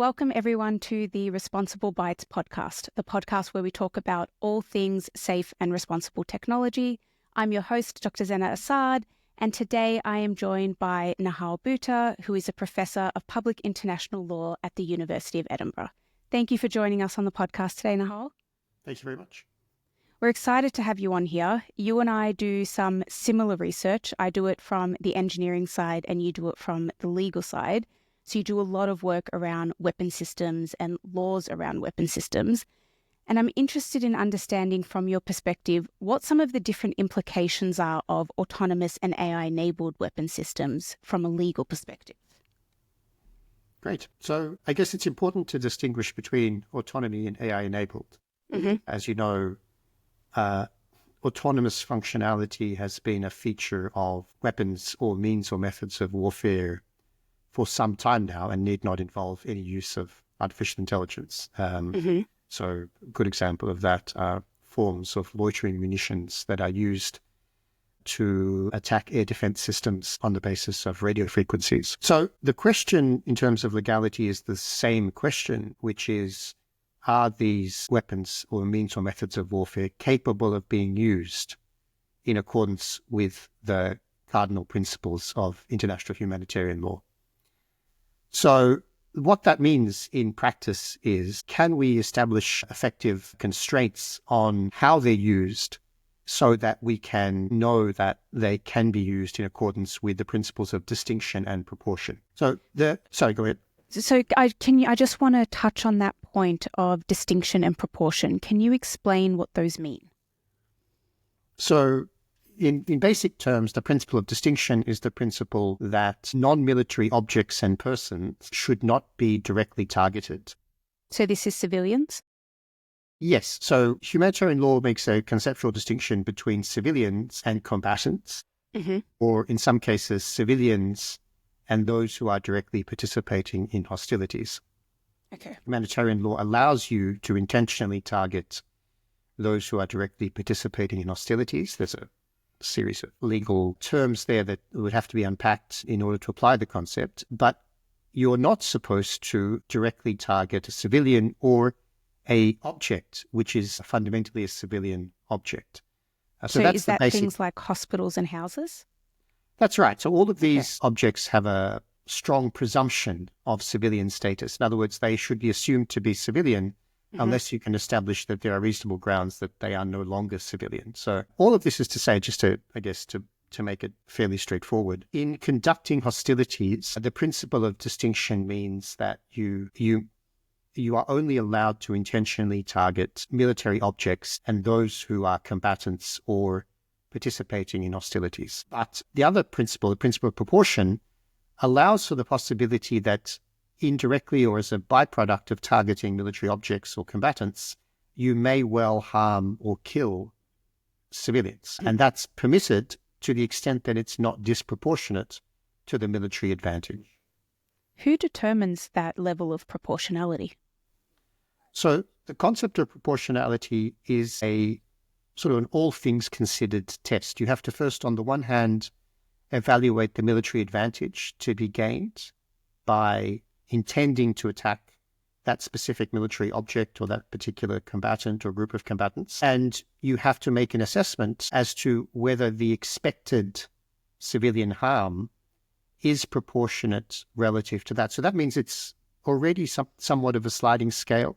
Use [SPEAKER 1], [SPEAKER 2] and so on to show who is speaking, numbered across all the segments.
[SPEAKER 1] Welcome everyone to the Responsible Bytes podcast, the podcast where we talk about all things safe and responsible technology. I'm your host, Dr. Zena Assaad, and today I am joined by Nehal Bhuta, who is a Professor of Public International Law at the University of Edinburgh. Thank you for joining us on the podcast today, Nehal.
[SPEAKER 2] Thank you very much.
[SPEAKER 1] We're excited to have you on here. You and I do some similar research. I do it from the engineering side and you do it from the legal side. So you do a lot of work around weapon systems and laws around weapon systems. And I'm interested in understanding from your perspective what some of the different implications are of autonomous and AI-enabled weapon systems from a legal perspective.
[SPEAKER 2] Great. So I guess it's important to distinguish between autonomy and AI-enabled. As you know, autonomous functionality has been a feature of weapons or means or methods of warfare for some time now and need not involve any use of artificial intelligence. So a good example of that are forms of loitering munitions that are used to attack air defense systems on the basis of radio frequencies. So the question in terms of legality is the same question, which is, are these weapons or means or methods of warfare capable of being used in accordance with the cardinal principles of international humanitarian law? So what that means in practice is, can we establish effective constraints on how they're used so that we can know that they can be used in accordance with the principles of distinction and proportion? Sorry, go ahead.
[SPEAKER 1] So I just want to touch on that point of distinction and proportion. Can you explain what those mean?
[SPEAKER 2] So in basic terms, the principle of distinction is the principle that non-military objects and persons should not be directly targeted.
[SPEAKER 1] So this is civilians?
[SPEAKER 2] Yes. So humanitarian law makes a conceptual distinction between civilians and combatants, or in some cases, civilians and those who are directly participating in hostilities.
[SPEAKER 1] Okay.
[SPEAKER 2] Humanitarian law allows you to intentionally target those who are directly participating in hostilities. There's a series of legal terms there that would have to be unpacked in order to apply the concept, but you're not supposed to directly target a civilian or a object, which is fundamentally a civilian object.
[SPEAKER 1] So that's is that things like hospitals and houses?
[SPEAKER 2] That's right. So all of these objects have a strong presumption of civilian status. In other words, they should be assumed to be civilian unless you can establish that there are reasonable grounds that they are no longer civilian. So all of this is to say, just to make it fairly straightforward, in conducting hostilities, the principle of distinction means that you are only allowed to intentionally target military objects and those who are combatants or participating in hostilities. But the other principle, the principle of proportion, allows for the possibility that indirectly or as a byproduct of targeting military objects or combatants, you may well harm or kill civilians. And that's permitted to the extent that it's not disproportionate to the military advantage.
[SPEAKER 1] Who determines that level of proportionality?
[SPEAKER 2] So the concept of proportionality is a sort of an all things considered test. You have to first, on the one hand, evaluate the military advantage to be gained by intending to attack that specific military object or that particular combatant or group of combatants. And you have to make an assessment as to whether the expected civilian harm is proportionate relative to that. So that means it's already somewhat of a sliding scale.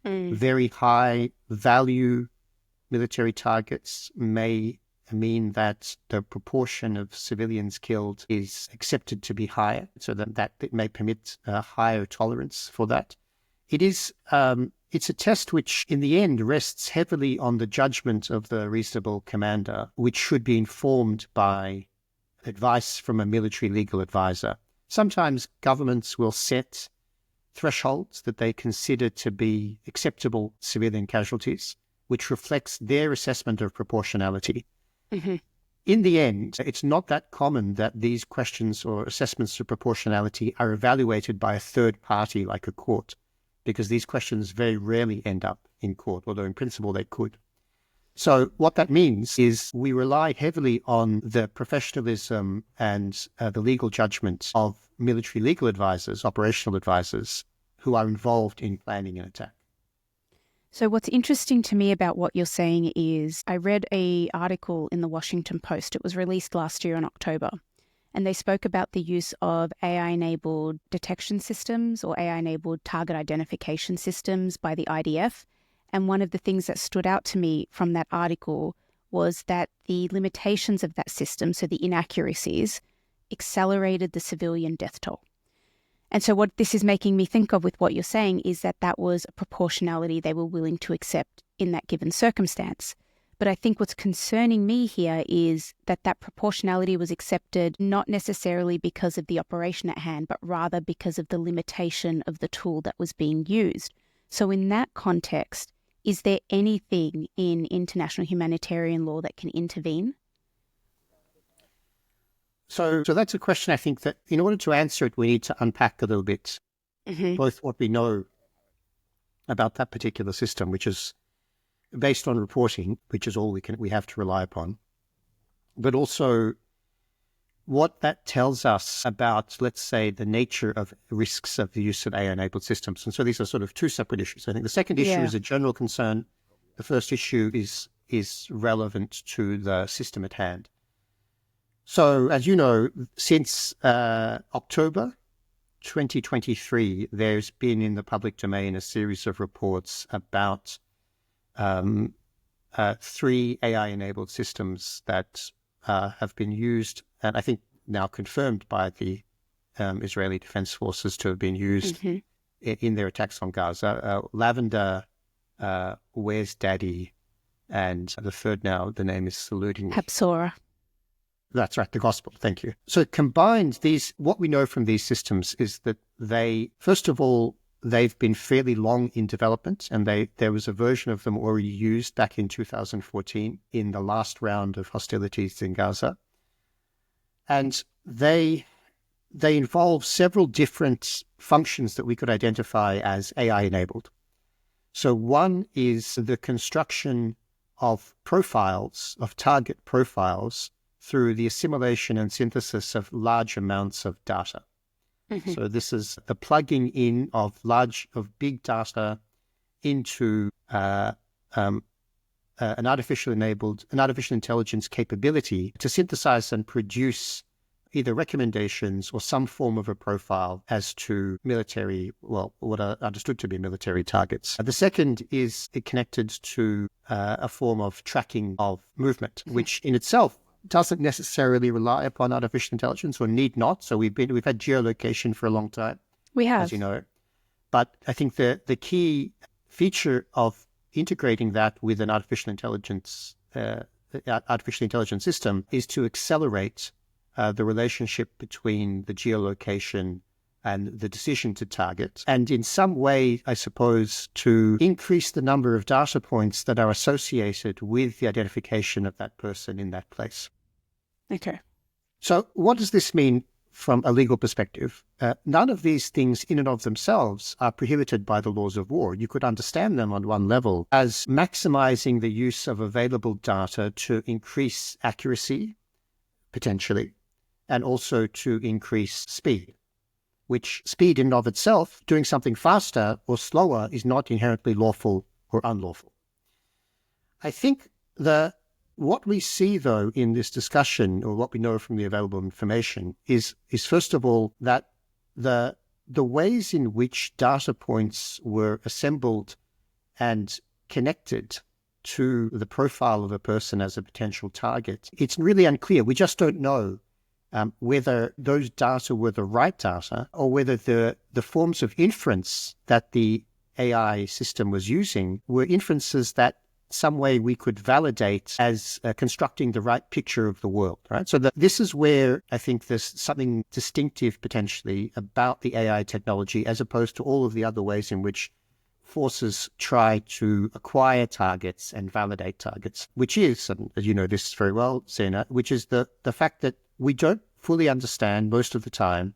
[SPEAKER 2] Very high value military targets may mean that the proportion of civilians killed is accepted to be higher, so that it may permit a higher tolerance for that. It's a test which, in the end, rests heavily on the judgment of the reasonable commander, which should be informed by advice from a military legal advisor. Sometimes governments will set thresholds that they consider to be acceptable civilian casualties, which reflects their assessment of proportionality. In the end, it's not that common that these questions or assessments of proportionality are evaluated by a third party like a court, because these questions very rarely end up in court, although in principle they could. So what that means is we rely heavily on the professionalism and the legal judgment of military legal advisors, operational advisors, who are involved in planning an attack.
[SPEAKER 1] So what's interesting to me about what you're saying is I read an article in the Washington Post. It was released last year in October. And they spoke about the use of AI-enabled detection systems or AI-enabled target identification systems by the IDF. And one of the things that stood out to me from that article was that the limitations of that system, so the inaccuracies, accelerated the civilian death toll. And so what this is making me think of with what you're saying is that that was a proportionality they were willing to accept in that given circumstance. But I think what's concerning me here is that that proportionality was accepted not necessarily because of the operation at hand, but rather because of the limitation of the tool that was being used. So in that context, is there anything in international humanitarian law that can intervene?
[SPEAKER 2] So that's a question I think that in order to answer it, we need to unpack a little bit both what we know about that particular system, which is based on reporting, which is all we have to rely upon, but also what that tells us about, let's say, the nature of risks of the use of AI-enabled systems. And so these are sort of two separate issues. I think the second issue is a general concern. The first issue is relevant to the system at hand. So, as you know, since October 2023, there's been in the public domain a series of reports about 3 AI-enabled systems that have been used, and I think now confirmed by the Israeli Defense Forces to have been used in their attacks on Gaza. Lavender, Where's Daddy, and the third now, the name is eluding me.
[SPEAKER 1] Hapsora.
[SPEAKER 2] That's right, the gospel. Thank you. So combined, what we know from these systems is that they, first of all, they've been fairly long in development, and there was a version of them already used back in 2014 in the last round of hostilities in Gaza. And they involve several different functions that we could identify as AI-enabled. So one is the construction of profiles, of target profiles, through the assimilation and synthesis of large amounts of data. So this is the plugging in of big data into an artificial intelligence capability to synthesize and produce either recommendations or some form of a profile as to what are understood to be military targets. The second is connected to a form of tracking of movement, which in itself doesn't necessarily rely upon artificial intelligence, or need not. So we've had geolocation for a long time.
[SPEAKER 1] We have,
[SPEAKER 2] as you know. But I think the key feature of integrating that with an artificial intelligence system is to accelerate the relationship between the geolocation and the decision to target, and in some way, I suppose, to increase the number of data points that are associated with the identification of that person in that place.
[SPEAKER 1] Okay.
[SPEAKER 2] So what does this mean from a legal perspective? None of these things in and of themselves are prohibited by the laws of war. You could understand them on one level as maximizing the use of available data to increase accuracy, potentially, and also to increase speed, which speed in and of itself, doing something faster or slower, is not inherently lawful or unlawful. I think what we see, though, in this discussion, or what we know from the available information, is first of all that the ways in which data points were assembled and connected to the profile of a person as a potential target, it's really unclear. We just don't know whether those data were the right data, or whether the forms of inference that the AI system was using were inferences that some way we could validate as constructing the right picture of the world, right? So this is where I think there's something distinctive potentially about the AI technology, as opposed to all of the other ways in which forces try to acquire targets and validate targets, which is, and you know this very well, Zena, which is the fact that we don't fully understand most of the time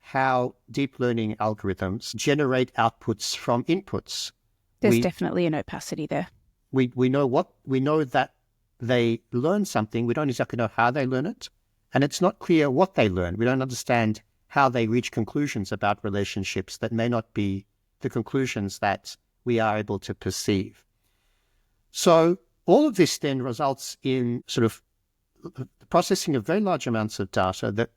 [SPEAKER 2] how deep learning algorithms generate outputs from inputs.
[SPEAKER 1] There's definitely an opacity there.
[SPEAKER 2] We know that they learn something. We don't exactly know how they learn it, and it's not clear what they learn. We don't understand how they reach conclusions about relationships that may not be the conclusions that we are able to perceive. So all of this then results in sort of the processing of very large amounts of data that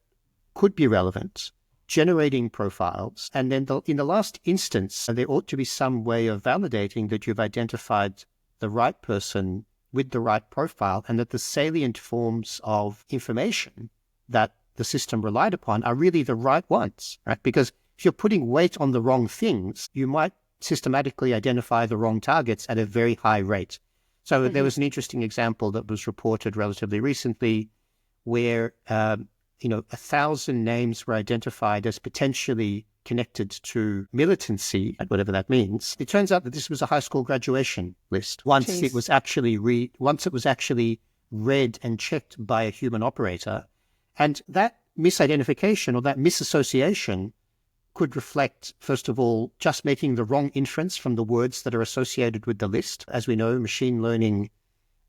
[SPEAKER 2] could be relevant, generating profiles, and then in the last instance, there ought to be some way of validating that you've identified the right person with the right profile and that the salient forms of information that the system relied upon are really the right ones, right? Because if you're putting weight on the wrong things, you might systematically identify the wrong targets at a very high rate. So there was an interesting example that was reported relatively recently where 1,000 names were identified as potentially connected to militancy, whatever that means. It turns out that this was a high school graduation list. Once it was actually read and checked by a human operator, and that misidentification or that misassociation could reflect, first of all, just making the wrong inference from the words that are associated with the list. As we know, machine learning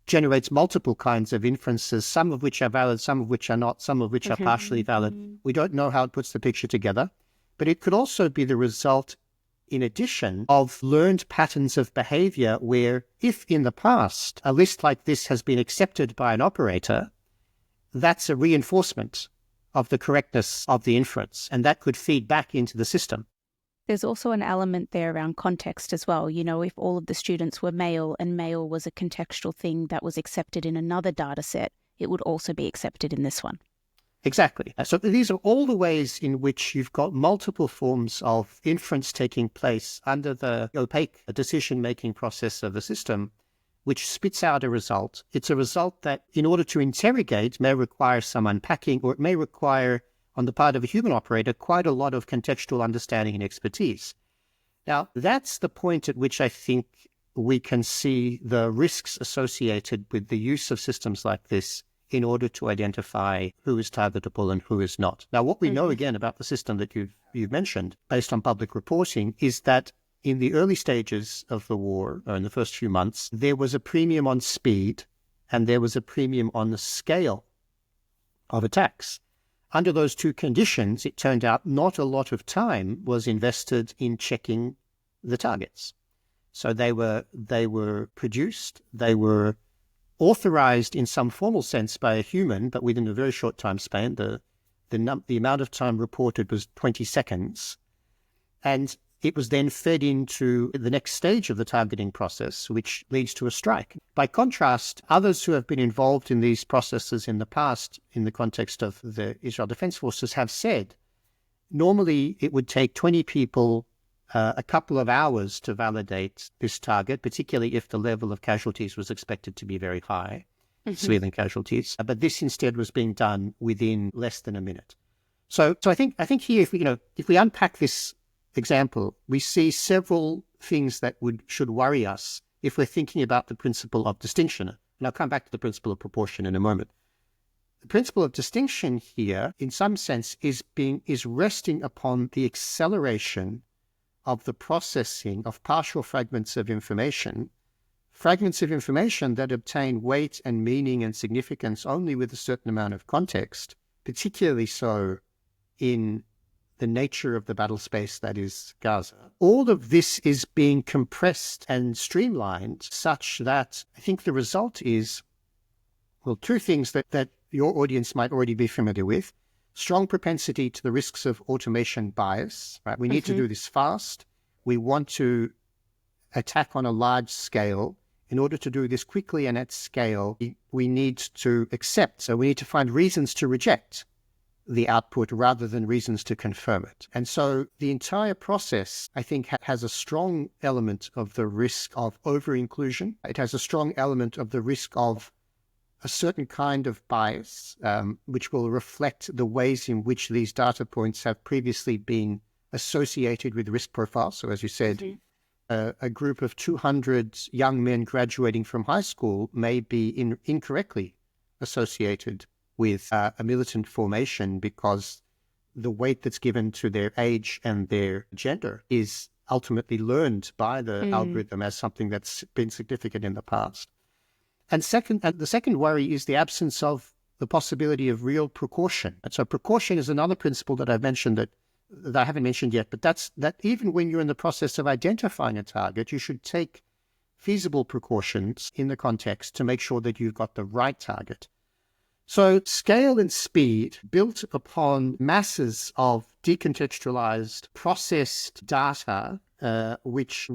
[SPEAKER 2] generates multiple kinds of inferences, some of which are valid, some of which are not, some of which are partially valid. We don't know how it puts the picture together, but it could also be the result, in addition, of learned patterns of behavior where, if in the past a list like this has been accepted by an operator, that's a reinforcement of the correctness of the inference, and that could feed back into the system.
[SPEAKER 1] There's also an element there around context as well. If all of the students were male and male was a contextual thing that was accepted in another data set, it would also be accepted in this one.
[SPEAKER 2] Exactly. So these are all the ways in which you've got multiple forms of inference taking place under the opaque decision-making process of the system, which spits out a result. It's a result that, in order to interrogate, may require some unpacking, or it may require, on the part of a human operator, quite a lot of contextual understanding and expertise. Now, that's the point at which I think we can see the risks associated with the use of systems like this in order to identify who is targetable and who is not. Now, what we know, again, about the system that you've mentioned, based on public reporting, is that in the early stages of the war, or in the first few months, there was a premium on speed and there was a premium on the scale of attacks. Under those two conditions, it turned out not a lot of time was invested in checking the targets. So they were produced, they were authorized in some formal sense by a human, but within a very short time span. The amount of time reported was 20 seconds. And it was then fed into the next stage of the targeting process, which leads to a strike. By contrast, others who have been involved in these processes in the past, in the context of the Israel Defense Forces, have said, normally it would take 20 people a couple of hours to validate this target, particularly if the level of casualties was expected to be very high, civilian casualties. But this instead was being done within less than a minute. So I think here, if we unpack this example, we see several things that should worry us if we're thinking about the principle of distinction. And I'll come back to the principle of proportion in a moment. The principle of distinction here, in some sense, is resting upon the acceleration of the processing of partial fragments of information that obtain weight and meaning and significance only with a certain amount of context, particularly so in the nature of the battle space that is Gaza. All of this is being compressed and streamlined such that I think the result is, well, two things that your audience might already be familiar with. Strong propensity to the risks of automation bias, right? We need to do this fast. We want to attack on a large scale. In order to do this quickly and at scale, we need to accept. So we need to find reasons to reject the output rather than reasons to confirm it. And so the entire process, I think, has a strong element of the risk of over-inclusion. It has a strong element of the risk of a certain kind of bias, which will reflect the ways in which these data points have previously been associated with risk profiles. So as you said, a group of 200 young men graduating from high school may be incorrectly associated with a militant formation because the weight that's given to their age and their gender is ultimately learned by the algorithm as something that's been significant in the past. And the second worry is the absence of the possibility of real precaution. And so precaution is another principle that I've mentioned that that I haven't mentioned yet, but that's that even when you're in the process of identifying a target, you should take feasible precautions in the context to make sure that you've got the right target. So scale and speed built upon masses of decontextualized, processed data, which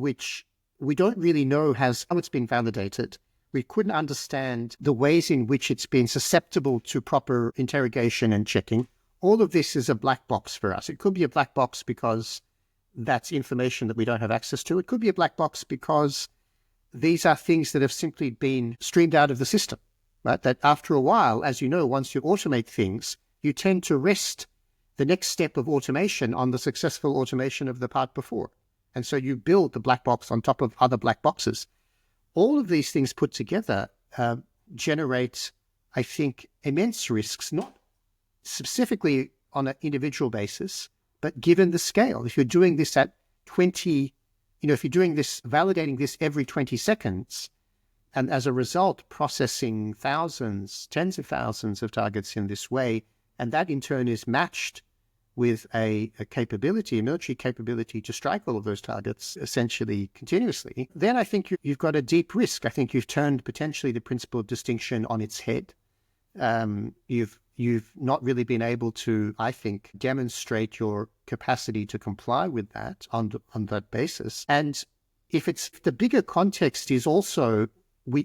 [SPEAKER 2] we don't really know how it's been validated. We couldn't understand the ways in which it's been susceptible to proper interrogation and checking. All of this is a black box for us. It could be a black box because that's information that we don't have access to. It could be a black box because these are things that have simply been streamed out of the system, right? That after a while, as you know, once you automate things, you tend to rest the next step of automation on the successful automation of the part before. And so you build the black box on top of other black boxes. All of these things put together generate, I think, immense risks, not specifically on an individual basis, but given the scale. If you're doing this at 20, if you're doing this, validating this every 20 seconds, and as a result, processing thousands, tens of thousands of targets in this way, and that in turn is matched with a military capability to strike all of those targets essentially continuously, then I think you've got a deep risk. I think you've turned potentially the principle of distinction on its head. You've not really been able to, I think, demonstrate your capacity to comply with that on that basis. And if the bigger context is also,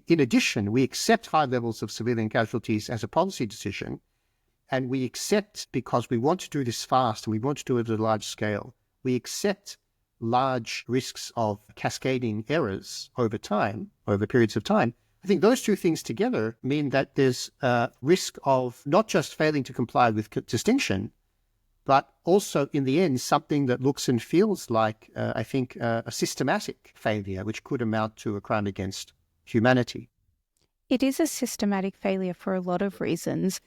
[SPEAKER 2] in addition, we accept high levels of civilian casualties as a policy decision, and we accept, because we want to do this fast and we want to do it at a large scale, we accept large risks of cascading errors over periods of time. I think those two things together mean that there's a risk of not just failing to comply with distinction, but also in the end, something that looks and feels like, I think, a systematic failure, which could amount to a crime against humanity.
[SPEAKER 1] It is a systematic failure for a lot of reasons.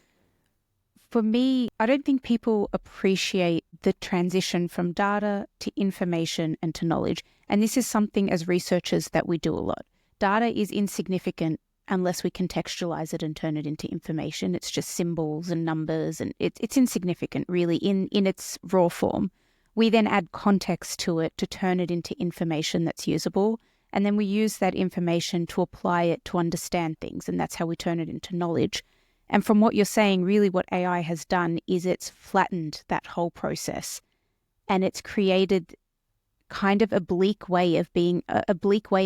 [SPEAKER 1] For me, I don't think people appreciate the transition from data to information and to knowledge. And this is something as researchers that we do a lot. Data is insignificant unless we contextualize it and turn it into information. It's just symbols and numbers, and it's insignificant really in its raw form. We then add context to it to turn it into information that's usable. And then we use that information to apply it to understand things. And that's how we turn it into knowledge. And from what you're saying, really what AI has done is it's flattened that whole process, and it's created kind of a bleak way of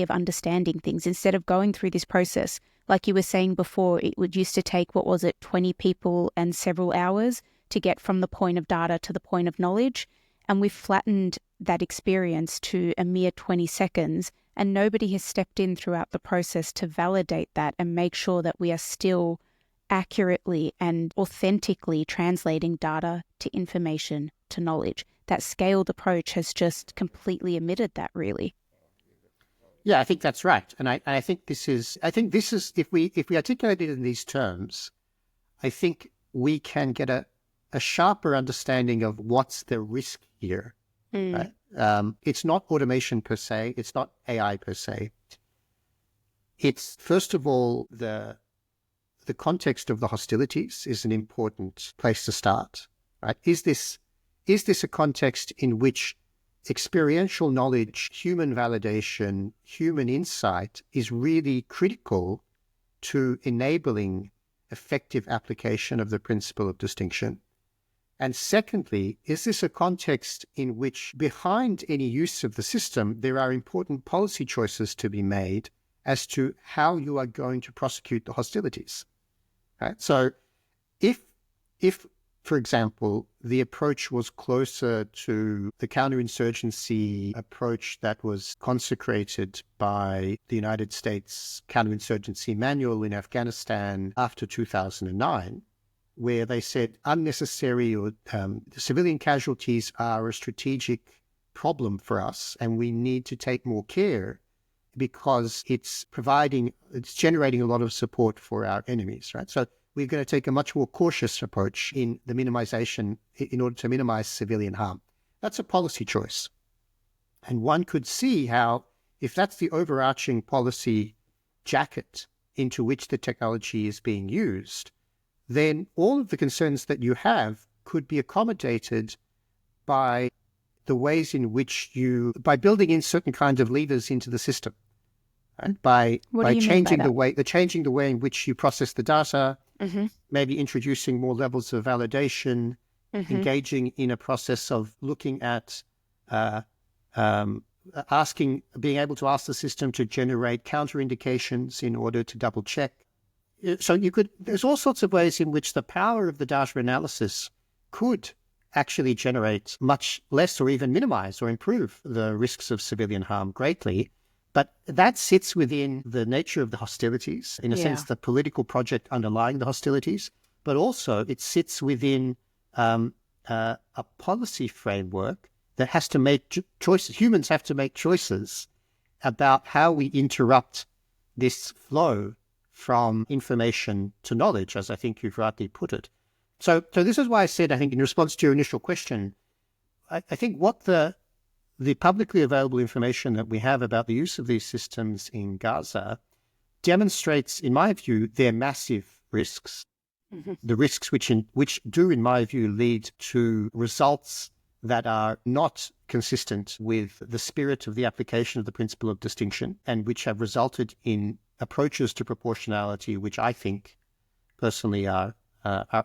[SPEAKER 1] understanding things. Instead of going through this process, like you were saying before, it used to take, 20 people and several hours to get from the point of data to the point of knowledge. And we've flattened that experience to a mere 20 seconds, and nobody has stepped in throughout the process to validate that and make sure that we are still accurately and authentically translating data to information to knowledge. That scaled approach has just completely omitted that, really.
[SPEAKER 2] Yeah, I think that's right, and I think this is if we articulate it in these terms, I think we can get a sharper understanding of what's the risk here. Right? It's not automation per se. It's not AI per se. It's first of all the context of the hostilities is an important place to start. Right? Is this a context in which experiential knowledge, human validation, human insight is really critical to enabling effective application of the principle of distinction? And secondly, is this a context in which behind any use of the system, there are important policy choices to be made as to how you are going to prosecute the hostilities? Right? So if, for example, the approach was closer to the counterinsurgency approach that was consecrated by the United States counterinsurgency manual in Afghanistan after 2009, where they said unnecessary or civilian casualties are a strategic problem for us, and we need to take more care because it's generating a lot of support for our enemies, right? So we're going to take a much more cautious approach in the minimization in order to minimize civilian harm. That's a policy choice. And one could see how, if that's the overarching policy jacket into which the technology is being used, then all of the concerns that you have could be accommodated by the ways in which by building in certain kinds of levers into the system, and by changing the way in which you process the data, maybe introducing more levels of validation, engaging in a process of looking at being able to ask the system to generate counter indications in order to double check. So there's all sorts of ways in which the power of the data analysis could actually generate much less or even minimize or improve the risks of civilian harm greatly. But that sits within the nature of the hostilities, in a sense, the political project underlying the hostilities, but also it sits within a policy framework that has to make choices. Humans have to make choices about how we interrupt this flow from information to knowledge, as I think you've rightly put it. So this is why I said, I think in response to your initial question, I think what the publicly available information that we have about the use of these systems in Gaza demonstrates, in my view, their massive risks. The risks which do, in my view, lead to results that are not consistent with the spirit of the application of the principle of distinction, and which have resulted in approaches to proportionality which I think personally are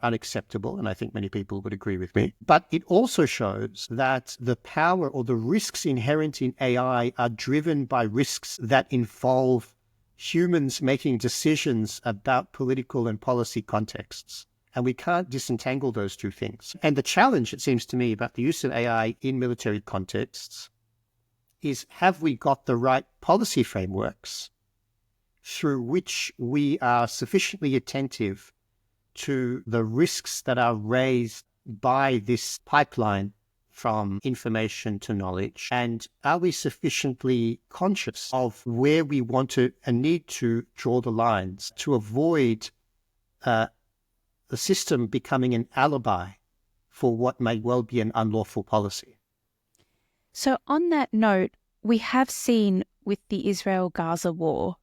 [SPEAKER 2] unacceptable, and I think many people would agree with me. But it also shows that the power or the risks inherent in AI are driven by risks that involve humans making decisions about political and policy contexts. And we can't disentangle those two things. And the challenge, it seems to me, about the use of AI in military contexts is, have we got the right policy frameworks through which we are sufficiently attentive to the risks that are raised by this pipeline from information to knowledge? And are we sufficiently conscious of where we want to and need to draw the lines to avoid the system becoming an alibi for what may well be an unlawful policy?
[SPEAKER 1] So on that note, we have seen with the Israel-Gaza war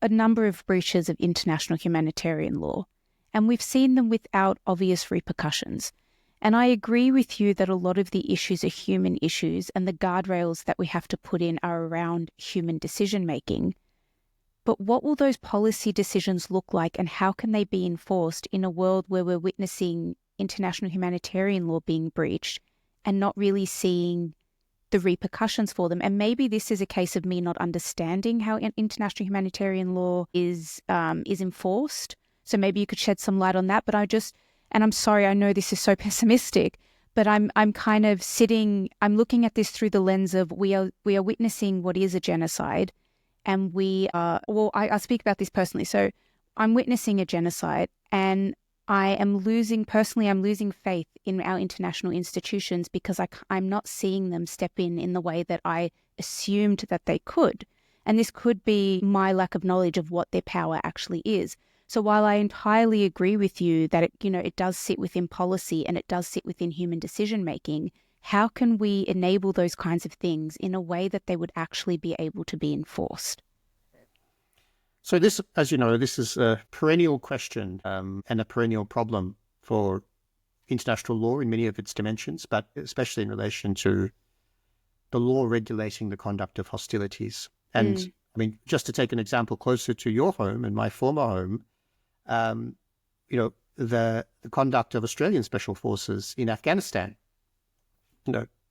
[SPEAKER 1] a number of breaches of international humanitarian law, and we've seen them without obvious repercussions. And I agree with you that a lot of the issues are human issues, and the guardrails that we have to put in are around human decision-making. But what will those policy decisions look like, and how can they be enforced in a world where we're witnessing international humanitarian law being breached and not really seeing the repercussions for them? And maybe this is a case of me not understanding how international humanitarian law is enforced. So maybe you could shed some light on that. But and I'm sorry, I know this is so pessimistic, but I'm kind of I'm looking at this through the lens of we are witnessing what is a genocide. And I speak about this personally. So I'm witnessing a genocide, and I'm losing faith in our international institutions because I'm not seeing them step in the way that I assumed that they could. And this could be my lack of knowledge of what their power actually is. So while I entirely agree with you that it does sit within policy and it does sit within human decision making, how can we enable those kinds of things in a way that they would actually be able to be enforced?
[SPEAKER 2] So this, as you know, this is a perennial question and a perennial problem for international law in many of its dimensions, but especially in relation to the law regulating the conduct of hostilities. And I mean, just to take an example closer to your home and my former home, the conduct of Australian special forces in Afghanistan,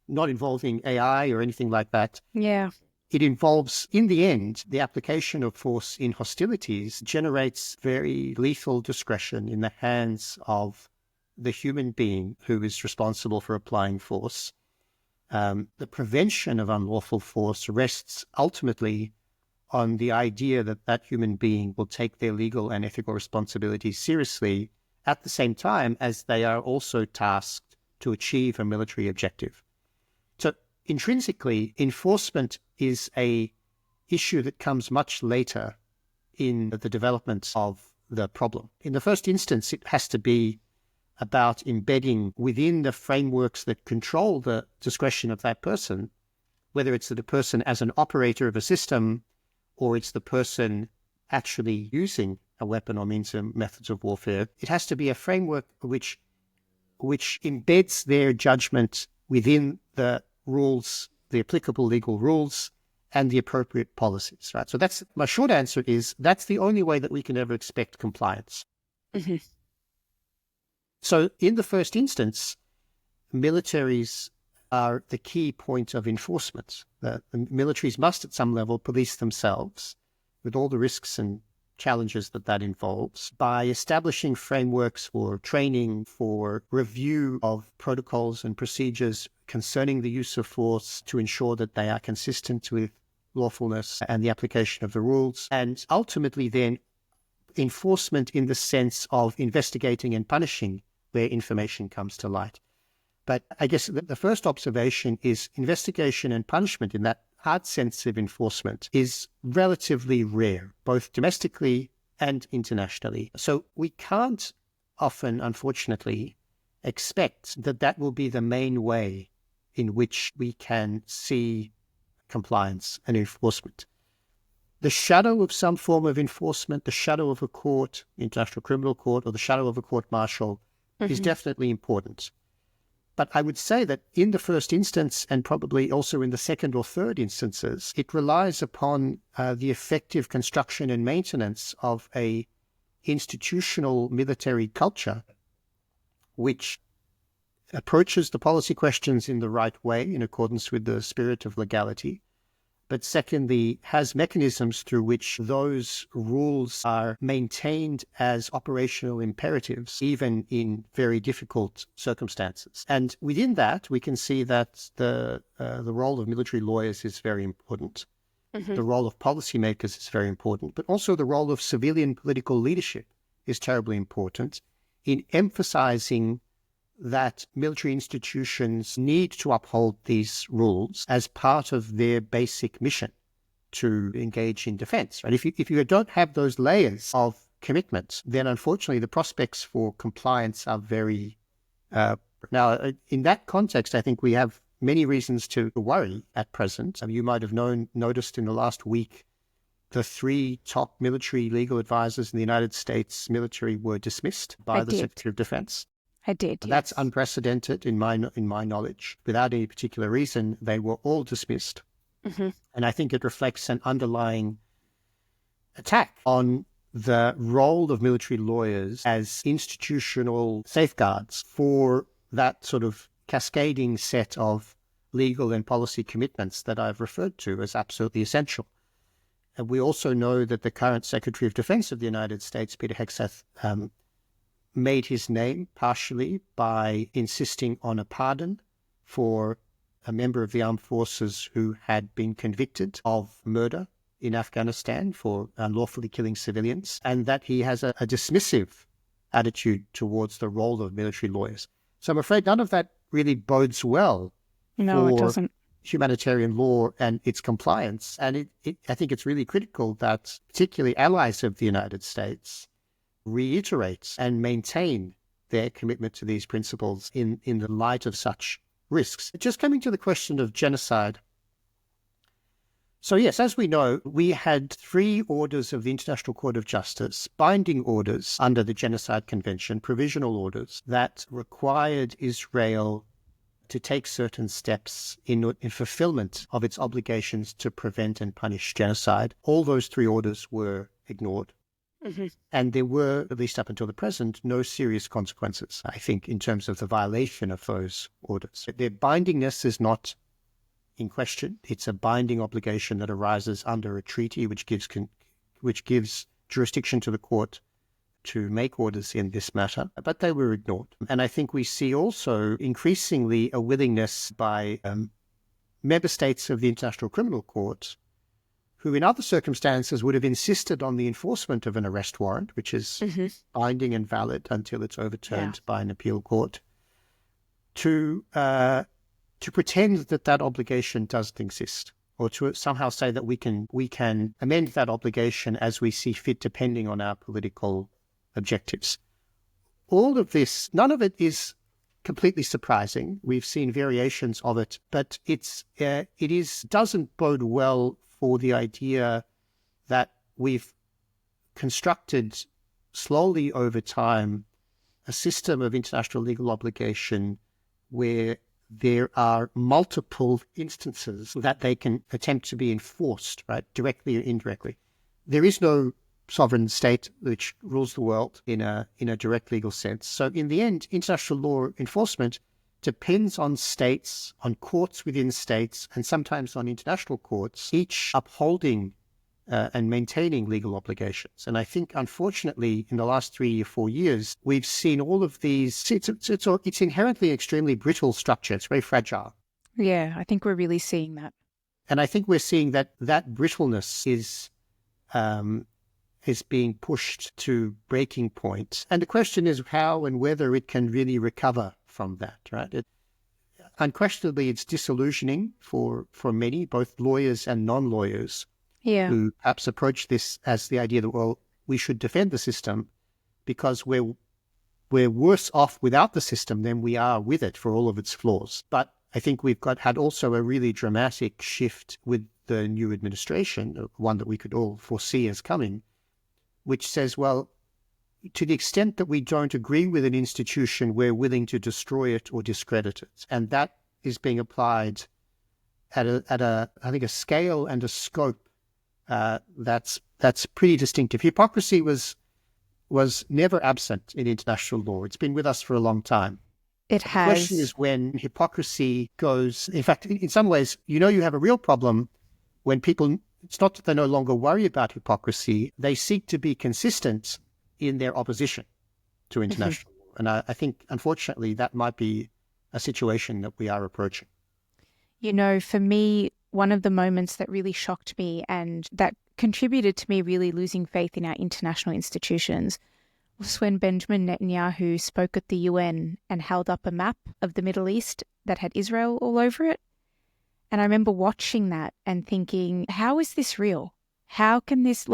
[SPEAKER 2] not involving AI or anything like that.
[SPEAKER 1] Yeah.
[SPEAKER 2] It involves, in the end, the application of force in hostilities generates very lethal discretion in the hands of the human being who is responsible for applying force. The prevention of unlawful force rests ultimately on the idea that that human being will take their legal and ethical responsibilities seriously at the same time as they are also tasked to achieve a military objective. So intrinsically, enforcement is a issue that comes much later in the development of the problem. In the first instance, it has to be about embedding within the frameworks that control the discretion of that person, whether it's the person as an operator of a system or it's the person actually using a weapon or means and methods of warfare. It has to be a framework which embeds their judgment within the rules, the applicable legal rules, and the appropriate policies, right? So that's my short answer is that's the only way that we can ever expect compliance.
[SPEAKER 1] Mm-hmm.
[SPEAKER 2] So in the first instance, militaries are the key point of enforcement. The militaries must at some level police themselves with all the risks and challenges that involves by establishing frameworks for training, for review of protocols and procedures concerning the use of force to ensure that they are consistent with lawfulness and the application of the rules, and ultimately then enforcement in the sense of investigating and punishing where information comes to light. But I guess the first observation is investigation and punishment in that hard sense of enforcement is relatively rare, both domestically and internationally. So we can't often, unfortunately, expect that will be the main way in which we can see compliance and enforcement. The shadow of some form of enforcement, the shadow of a court, International Criminal Court, or the shadow of a court-martial is definitely important. But I would say that in the first instance, and probably also in the second or third instances, it relies upon the effective construction and maintenance of a institutional military culture which approaches the policy questions in the right way in accordance with the spirit of legality, but secondly, has mechanisms through which those rules are maintained as operational imperatives, even in very difficult circumstances. And within that, we can see that the role of military lawyers is very important. The role of policymakers is very important, but also the role of civilian political leadership is terribly important in emphasizing that military institutions need to uphold these rules as part of their basic mission to engage in defense. Right? If you don't have those layers of commitment, then unfortunately the prospects for compliance are very... Now, in that context, I think we have many reasons to worry at present. You might have noticed in the last week, the 3 top military legal advisors in the United States military were dismissed by the Secretary of Defense.
[SPEAKER 1] I did.
[SPEAKER 2] That's unprecedented in my knowledge. Without any particular reason, they were all dismissed. And I think it reflects an underlying attack on the role of military lawyers as institutional safeguards for that sort of cascading set of legal and policy commitments that I've referred to as absolutely essential. And we also know that the current Secretary of Defense of the United States, Peter Hegseth, made his name partially by insisting on a pardon for a member of the armed forces who had been convicted of murder in Afghanistan for unlawfully killing civilians, and that he has a dismissive attitude towards the role of military lawyers. So I'm afraid none of that really bodes well
[SPEAKER 1] for
[SPEAKER 2] it doesn't. Humanitarian law and its compliance. And I think it's really critical that particularly allies of the United States reiterate and maintain their commitment to these principles in the light of such risks. Just coming to the question of genocide. So yes, as we know, we had 3 orders of the International Court of Justice, binding orders under the Genocide Convention, provisional orders that required Israel to take certain steps in fulfillment of its obligations to prevent and punish genocide. All those 3 orders were ignored. And there were, at least up until the present, no serious consequences, I think, in terms of the violation of those orders. Their bindingness is not in question. It's a binding obligation that arises under a treaty which gives jurisdiction to the court to make orders in this matter, but they were ignored. And I think we see also increasingly a willingness by member states of the International Criminal Court who in other circumstances would have insisted on the enforcement of an arrest warrant, which is binding and valid until it's overturned by an appeal court, to pretend that obligation doesn't exist, or to somehow say that we can amend that obligation as we see fit, depending on our political objectives. All of this, none of it is completely surprising. We've seen variations of it, but it doesn't bode well for the idea that we've constructed slowly over time a system of international legal obligation where there are multiple instances that they can attempt to be enforced, right, directly or indirectly. There is no sovereign state which rules the world in a direct legal sense. So in the end, international law enforcement depends on states, on courts within states, and sometimes on international courts, each upholding and maintaining legal obligations. And I think, unfortunately, in the last 3 or 4 years, we've seen all of these. It's inherently extremely brittle structure. It's very fragile.
[SPEAKER 1] Yeah, I think we're really seeing that.
[SPEAKER 2] And I think we're seeing that brittleness is being pushed to breaking point. And the question is how and whether it can really recover from that, right? Unquestionably, it's disillusioning for many, both lawyers and non-lawyers, who perhaps approach this as the idea that, well, we should defend the system because we're worse off without the system than we are with it for all of its flaws. But I think we've had also a really dramatic shift with the new administration, one that we could all foresee as coming, which says, well, to the extent that we don't agree with an institution, we're willing to destroy it or discredit it. And that is being applied at I think, a scale and a scope that's pretty distinctive. Hypocrisy was never absent in international law. It's been with us for a long time.
[SPEAKER 1] It has.
[SPEAKER 2] The question is when hypocrisy goes. In fact, in some ways, you have a real problem when people. It's not that they no longer worry about hypocrisy; they seek to be consistent in their opposition to international law. And I think, unfortunately, that might be a situation that we are approaching.
[SPEAKER 1] For me, one of the moments that really shocked me and that contributed to me really losing faith in our international institutions was when Benjamin Netanyahu spoke at the UN and held up a map of the Middle East that had Israel all over it. And I remember watching that and thinking, how is this real? How can this,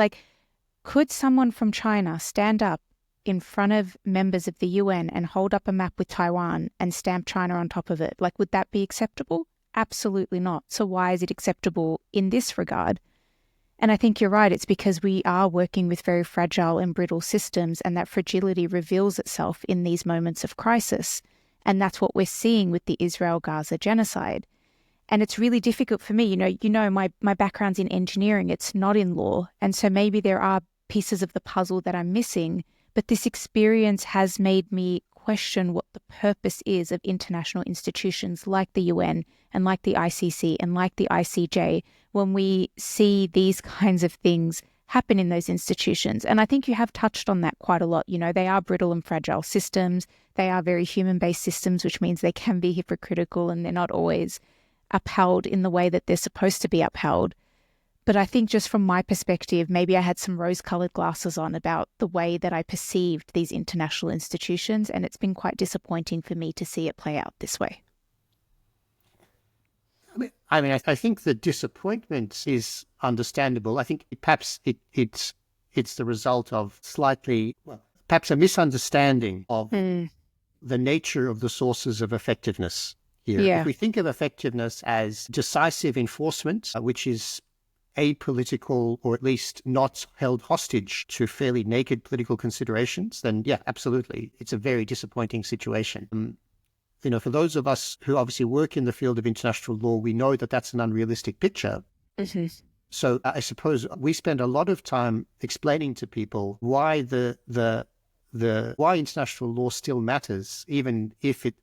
[SPEAKER 1] could someone from China stand up in front of members of the UN and hold up a map with Taiwan and stamp China on top of it? Would that be acceptable? Absolutely not. So why is it acceptable in this regard? And I think you're right. It's because we are working with very fragile and brittle systems, and that fragility reveals itself in these moments of crisis. And that's what we're seeing with the Israel-Gaza genocide. And it's really difficult for me. My background's in engineering. It's not in law. And so maybe there are pieces of the puzzle that I'm missing. But this experience has made me question what the purpose is of international institutions like the UN and like the ICC and like the ICJ when we see these kinds of things happen in those institutions. And I think you have touched on that quite a lot. They are brittle and fragile systems. They are very human-based systems, which means they can be hypocritical and they're not always upheld in the way that they're supposed to be upheld. But I think just from my perspective, maybe I had some rose-colored glasses on about the way that I perceived these international institutions, and it's been quite disappointing for me to see it play out this way.
[SPEAKER 2] I think the disappointment is understandable. I think perhaps it's the result of perhaps a misunderstanding of the nature of the sources of effectiveness here.
[SPEAKER 1] Yeah.
[SPEAKER 2] If we think of effectiveness as decisive enforcement, which is apolitical or at least not held hostage to fairly naked political considerations, then yeah, absolutely. It's a very disappointing situation. For those of us who obviously work in the field of international law, we know that that's an unrealistic picture.
[SPEAKER 1] Mm-hmm.
[SPEAKER 2] So I suppose we spend a lot of time explaining to people why why international law still matters, even if it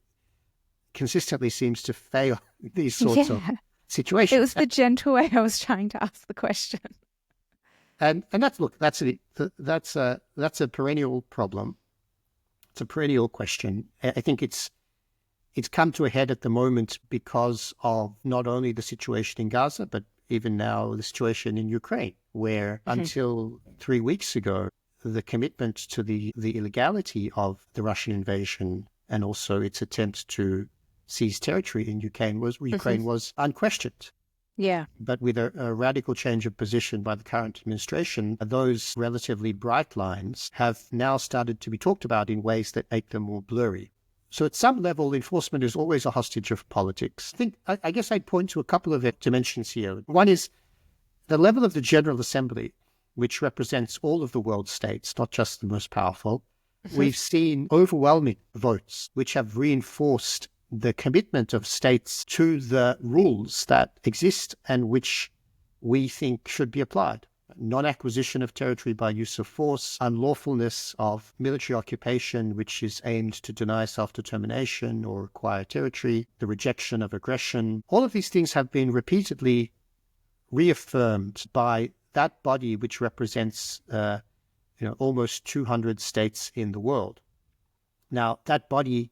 [SPEAKER 2] consistently seems to fail these sorts of situations.
[SPEAKER 1] It was the gentle way I was trying to ask the question.
[SPEAKER 2] And that's a perennial problem. It's a perennial question. I think it's come to a head at the moment because of not only the situation in Gaza, but even now the situation in Ukraine, where until 3 weeks ago, the commitment to the illegality of the Russian invasion and also its attempt to seize territory in Ukraine was unquestioned.
[SPEAKER 1] Yeah.
[SPEAKER 2] But with a radical change of position by the current administration, those relatively bright lines have now started to be talked about in ways that make them more blurry. So at some level, enforcement is always a hostage of politics. I guess I'd point to a couple of dimensions here. One is the level of the General Assembly, which represents all of the world states, not just the most powerful. We've seen overwhelming votes which have reinforced the commitment of states to the rules that exist and which we think should be applied. Non-acquisition of territory by use of force, unlawfulness of military occupation which is aimed to deny self-determination or acquire territory, the rejection of aggression. All of these things have been repeatedly reaffirmed by that body which represents almost 200 states in the world. Now, that body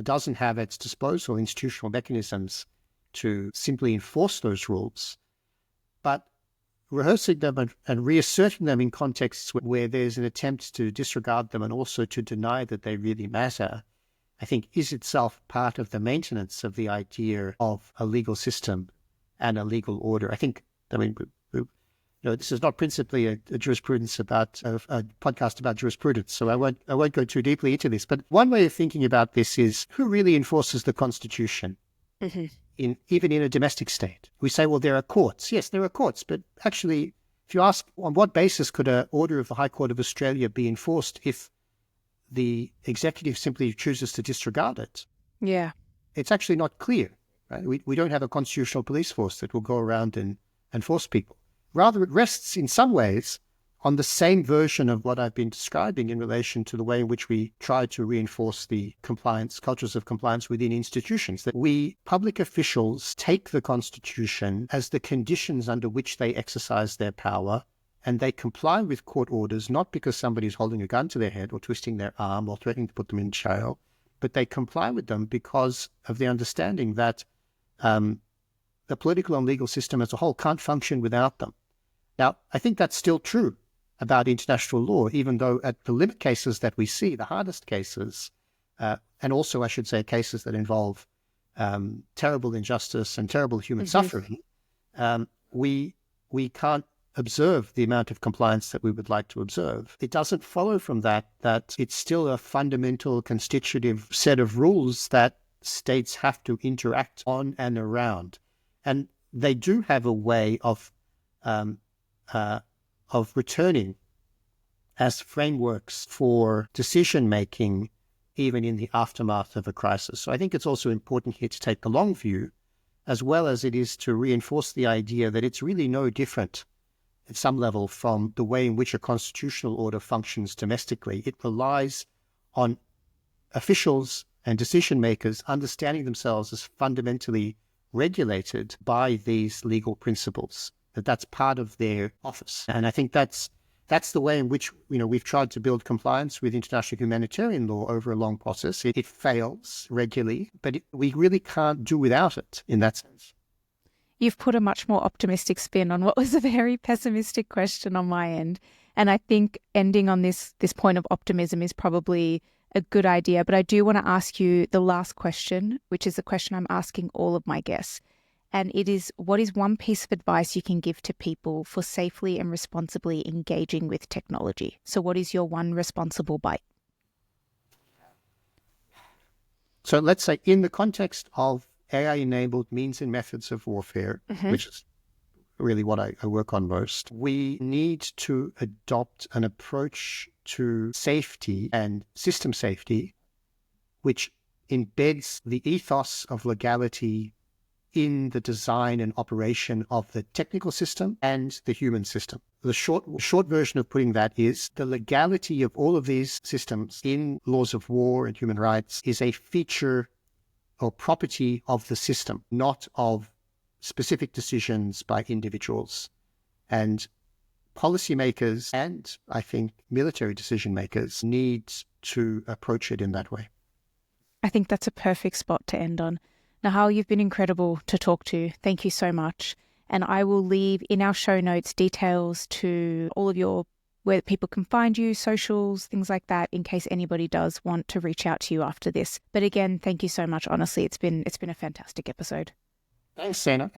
[SPEAKER 2] doesn't have at its disposal institutional mechanisms to simply enforce those rules, but rehearsing them and reasserting them in contexts where there's an attempt to disregard them and also to deny that they really matter, I think is itself part of the maintenance of the idea of a legal system and a legal order. This is not principally a jurisprudence about a podcast about jurisprudence, so I won't go too deeply into this. But one way of thinking about this is who really enforces the Constitution? Mm-hmm. Even in a domestic state. We say, well, there are courts. Yes, there are courts, but actually, if you ask on what basis could an order of the High Court of Australia be enforced if the executive simply chooses to disregard it?
[SPEAKER 1] Yeah.
[SPEAKER 2] It's actually not clear. Right? We don't have a constitutional police force that will go around and enforce people. Rather, it rests in some ways on the same version of what I've been describing in relation to the way in which we try to reinforce the cultures of compliance within institutions, that we, public officials, take the Constitution as the conditions under which they exercise their power, and they comply with court orders, not because somebody's holding a gun to their head or twisting their arm or threatening to put them in jail, but they comply with them because of the understanding that the political and legal system as a whole can't function without them. Now, I think that's still true about international law, even though at the limit cases that we see, the hardest cases, and also, I should say, cases that involve terrible injustice and terrible human suffering, we can't observe the amount of compliance that we would like to observe. It doesn't follow from that it's still a fundamental constitutive set of rules that states have to interact on and around. And they do have a way of returning as frameworks for decision-making, even in the aftermath of a crisis. So I think it's also important here to take the long view, as well as it is to reinforce the idea that it's really no different at some level from the way in which a constitutional order functions domestically. It relies on officials and decision-makers understanding themselves as fundamentally regulated by these legal principles, that's part of their office. And I think that's the way in which we've tried to build compliance with international humanitarian law over a long process. It fails regularly, but we really can't do without it in that sense.
[SPEAKER 1] You've put a much more optimistic spin on what was a very pessimistic question on my end. And I think ending on this point of optimism is probably a good idea. But I do want to ask you the last question, which is the question I'm asking all of my guests. And it is, what is one piece of advice you can give to people for safely and responsibly engaging with technology? So what is your one responsible byte?
[SPEAKER 2] So let's say in the context of AI-enabled means and methods of warfare, which is really what I work on most, we need to adopt an approach to safety and system safety, which embeds the ethos of legality in the design and operation of the technical system and the human system. The short version of putting that is the legality of all of these systems in laws of war and human rights is a feature or property of the system, not of specific decisions by individuals. And policymakers and, I think, military decision makers need to approach it in that way.
[SPEAKER 1] I think that's a perfect spot to end on. Nehal, you've been incredible to talk to. Thank you so much. And I will leave in our show notes details to all of where people can find you, socials, things like that, in case anybody does want to reach out to you after this. But again, thank you so much. Honestly, it's been a fantastic episode.
[SPEAKER 2] Thanks, Zena.